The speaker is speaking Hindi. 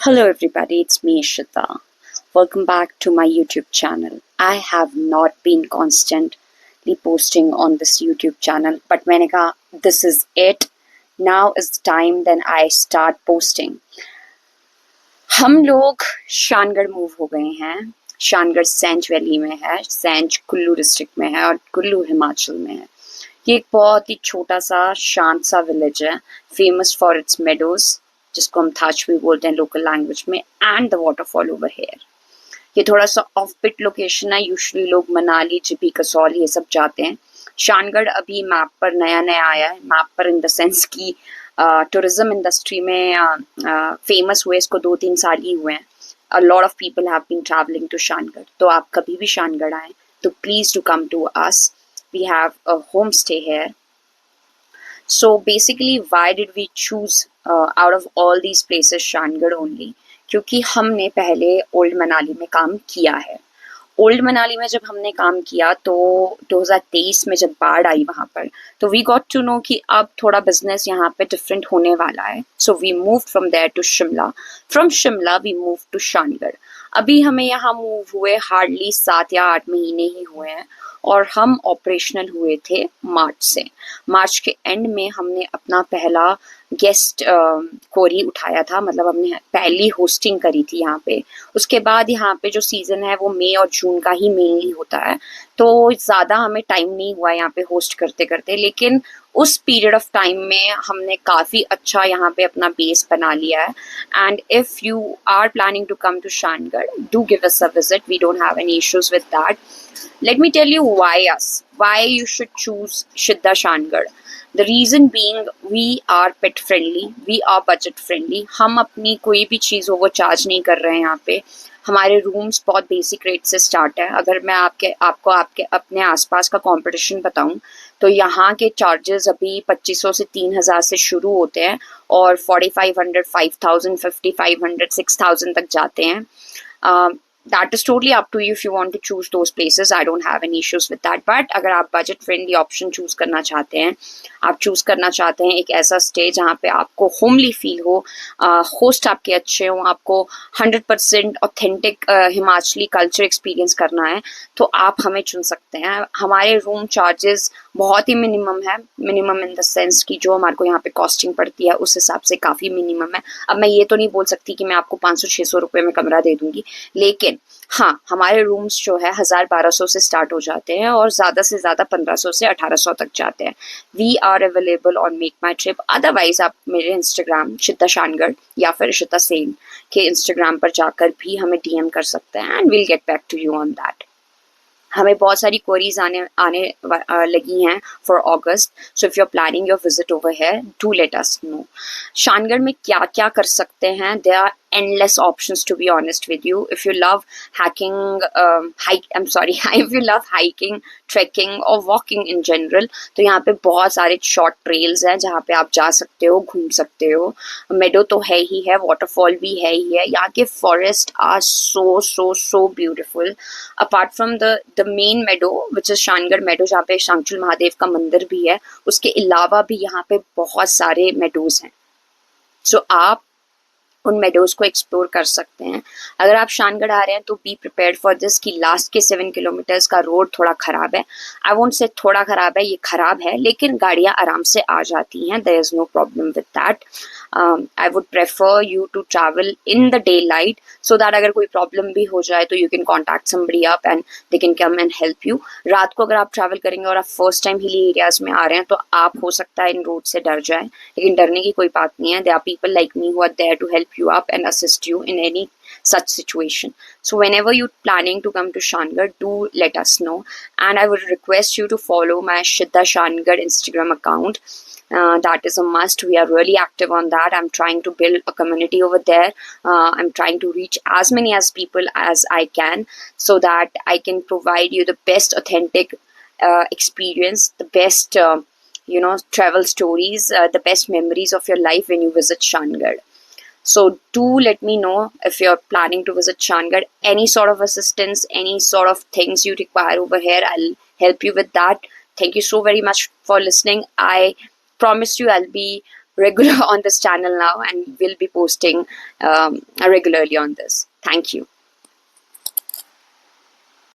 Hello everybody, it's me Ishita. Welcome back to my YouTube channel. I have not been constantly posting on this YouTube channel, but मैंने कहा this is it. Now is the time then I start posting. हम लोग शानगढ़ मूव हो गए हैं. शानगढ़ सेंच वैली में है, सेंच कुल्लू डिस्ट्रिक्ट में है और कुल्लू हिमाचल में है. ये एक बहुत ही छोटा सा शांत सा विलेज है, फेमस फॉर इट्स मेडोज, जिसको हम थाच भी बोलते हैं लोकल लैंग्वेज में, and the waterfall over here. ये थोड़ा सा ऑफ बिट लोकेशन है. यूजुअली लोग मनाली, जिपी, कसौल ये सब जाते हैं. शानगढ़ अभी मैप पर नया नया आया है. मैप पर इन द सेंस की टूरिज्म इंडस्ट्री में फेमस हुए इसको 2-3 साल ही हुए हैं. A lot of people have been travelling to Shangarh. तो आप कभी भी शानगढ़ आए तो please to come to us. We have a home stay here. So basically, why did we choose out of all these places Shangarh only? क्योंकि हमने पहले ओल्ड मनाली में काम किया है. ओल्ड मनाली में जब हमने काम किया तो 2023 में जब बाढ़ आई वहाँ पर, तो वी गॉट टू नो कि अब थोड़ा बिजनेस यहाँ पे डिफरेंट होने वाला है. So we move from there to Shimla. From Shimla we move to Shangarh. अभी हमें यहाँ मूव हुए हार्डली 7 या 8 महीने ही हुए हैं और हम ऑपरेशनल हुए थे मार्च से. मार्च के एंड में हमने अपना पहला गेस्ट कोरी उठाया था, मतलब हमने पहली होस्टिंग करी थी यहाँ पे. उसके बाद यहाँ पे जो सीज़न है वो मई और जून का ही मेनली होता है, तो ज़्यादा हमें टाइम नहीं हुआ यहाँ पे होस्ट करते करते. लेकिन उस पीरियड ऑफ टाइम में हमने काफ़ी अच्छा यहाँ पे अपना बेस बना लिया है. And if you are planning to come to Shangarh, do give us a visit. We don't have any issues with that. Let me tell you why you should choose Shiddha Shangarh. The reason being, we are pet friendly, we are budget friendly. हम अपनी कोई भी चीज़ हो वो चार्ज नहीं कर रहे हैं यहाँ पे. हमारे रूम्स बहुत बेसिक रेट से स्टार्ट है. अगर मैं आपको अपने आसपास का कंपटीशन बताऊं तो यहाँ के चार्जेस अभी 2500 से 3000 से शुरू होते हैं और 4500, 5000, 5500, 6000 तक जाते हैं. That is totally up to you if you want to choose those places. I don't have any issues with that. But अगर आप budget friendly option choose करना चाहते हैं, आप choose करना चाहते हैं एक ऐसा stay जहाँ पे आपको homely feel हो, host आपके अच्छे हो, आपको 100% authentic हिमाचली culture experience करना है, तो आप हमें चुन सकते हैं. हमारे room charges बहुत ही minimum है. minimum in the sense कि जो हमारे को यहाँ पे costing पड़ती है उस हिसाब से काफ़ी minimum है. अब मैं ये तो नहीं बोल सकती कि मैं आपको 500-600 रुपये में कमरा दे दूँगी, लेकिन हाँ, हमारे रूम्स जो है 1000-1200 से स्टार्ट हो जाते हैं और ज़्यादा से ज़्यादा 1500 से 1800 तक जाते हैं. We are available on make my trip. Otherwise आप मेरे इंस्टाग्राम शिद्धा शानगढ़ या फिर इशिता सेन के इंस्टाग्राम पर जाकर भी हमें डीएम कर सकते हैं and will get back to you on that. हमें बहुत सारी क्वेरीज आने लगी हैं for August. So if you are planning your visit over here, do let us know. Shangarh में क्या क्या कर सकते हैं? There are endless options, to be honest with you. If you love if you love hiking, trekking or walking in general, तो यहाँ पे बहुत सारे short trails हैं जहाँ पे आप जा सकते हो, घूम सकते हो. मेडो तो है ही है, waterfall भी है ही है. यहाँ के forest are so beautiful. Apart from the main meadow, which is Shangarh meadow, जहाँ पे शांगचूल महादेव का मंदिर भी है, उसके अलावा भी यहाँ पे बहुत सारे meadows हैं. So आप उन मेडोज को एक्सप्लोर कर सकते हैं. अगर आप शानगढ़ आ रहे हैं तो बी प्रिपेयर्ड फॉर दिस कि लास्ट के 7 किलोमीटर्स का रोड थोड़ा ख़राब है. आई वोंट से थोड़ा ख़राब है, ये ख़राब है, लेकिन गाड़ियाँ आराम से आ जाती हैं. There is no problem with that. I would prefer you to travel in the daylight so that अगर कोई प्रॉब्लम भी हो जाए तो you can contact somebody up and they can come and help you. रात को अगर आप ट्रैवल करेंगे और आप फर्स्ट टाइम हिली एरियाज़ में आ रहे हैं तो आप हो सकता है इन रोड से डर जाएं, लेकिन डरने की कोई बात नहीं है. There are people like me who are there to help you up and assist you in any such situation. So whenever you're planning to come to Shangarh, do let us know. And I would request you to follow my Shiddha Shangarh Instagram account. That is a must. We are really active on that. I'm trying to build a community over there. I'm trying to reach as many as people as I can so that I can provide you the best authentic experience, the best travel stories, the best memories of your life when you visit Shangarh. So do let me know if you're planning to visit Shangarh. Any sort of assistance, any sort of things you require over here, I'll help you with that. Thank you so very much for listening. I promise you I'll be regular on this channel now, and will be posting regularly on this. Thank you.